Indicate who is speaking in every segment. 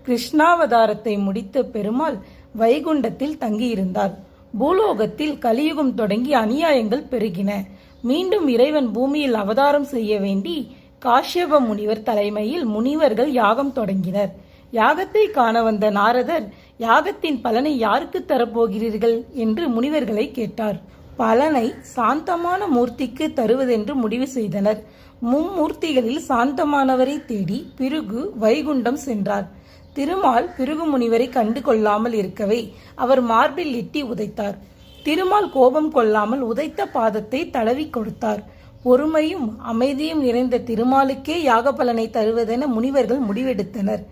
Speaker 1: கிருஷ்ணாவதாரத்தை முடித்த பெருமாள் வைகுண்டத்தில் தங்கியிருந்தார். பூலோகத்தில் கலியுகம் தொடங்கி அநியாயங்கள் பெருகின. மீண்டும் இறைவன் பூமியில் அவதாரம் செய்ய வேண்டி காஷ்யப முனிவர் தலைமையில் முனிவர்கள் யாகம் தொடங்கினர். யாகத்தை காண வந்த நாரதர், யாகத்தின் பலனை யாருக்கு தரப்போகிறீர்கள் என்று முனிவர்களை கேட்டார். பலனை சாந்தமான மூர்த்திக்கு தருவதென்று முடிவு செய்தனர். மும்மூர்த்திகளில் சாந்தமானவரை தேடி பிருகு வைகுண்டம் சென்றார். திருமால் பிருகு முனிவரை கண்டு கொள்ளாமல் இருக்கவே அவர் மார்பில் எட்டி உதைத்தார். திருமால் கோபம் கொள்ளாமல் உதைத்த பாதத்தை தடவி கொடுத்தார். பொறுமையும் அமைதியும் நிறைந்த திருமாலுக்கே யாக பலனை தருவதென முனிவர்கள் முடிவெடுத்தனர்.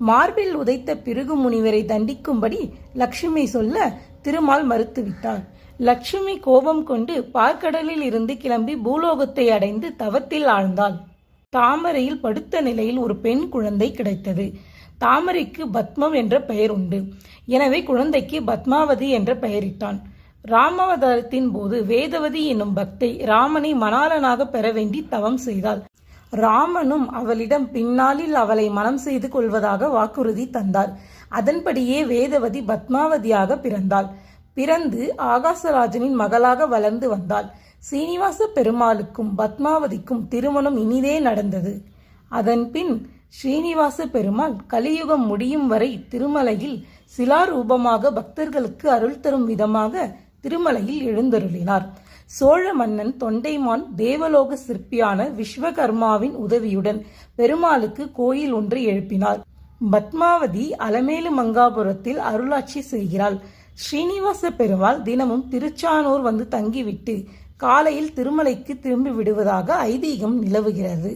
Speaker 1: மார்பில் உதைத்த பிருகு முனிவரை தண்டிக்கும்படி லட்சுமி சொல்ல திருமால் மறுத்துவிட்டார். லட்சுமி கோபம் கொண்டு பார்க்கடலில் இருந்து கிளம்பி பூலோகத்தை அடைந்து தவத்தில் ஆழ்ந்தாள். தாமரையில் படுத்த நிலையில் ஒரு பெண் குழந்தை கிடைத்தது. தாமரைக்கு பத்மம் என்ற பெயர் உண்டு. எனவே குழந்தைக்கு பத்மாவதி என்ற பெயரிட்டான். ராமாவதாரத்தின் போது வேதவதி என்னும் பக்தை ராமனை மணாளனாக பெற வேண்டி தவம் செய்தாள். ராமனும் அவளிடம் பின்னாளில் அவளை மனம் செய்து கொள்வதாக வாக்குறுதி தந்தார். அதன்படியே வேதவதி பத்மாவதியாக பிறந்தாள். பிறந்து ஆகாசராஜனின் மகளாக வளர்ந்து வந்தாள். சீனிவாச பெருமாளுக்கும் பத்மாவதிக்கும் திருமணம் இனிதே நடந்தது. அதன் பின் ஸ்ரீனிவாச பெருமாள் கலியுகம் முடியும் வரை திருமலையில் சிலாரூபமாக பக்தர்களுக்கு அருள் தரும் விதமாக திருமலையில் எழுந்தருளினார். சோழ மன்னன் தொண்டைமான் தேவலோக சிற்பியான விஸ்வகர்மாவின் உதவியுடன் பெருமாளுக்கு கோயில் ஒன்று எழுப்பினார். பத்மாவதி அலமேலு மங்காபுரத்தில் அருளாட்சி செய்கிறாள். ஸ்ரீனிவாச பெருமாள் தினமும் திருச்சானூர் வந்து தங்கிவிட்டு காலையில் திருமலைக்கு திரும்பி விடுவதாக ஐதீகம் நிலவுகிறது.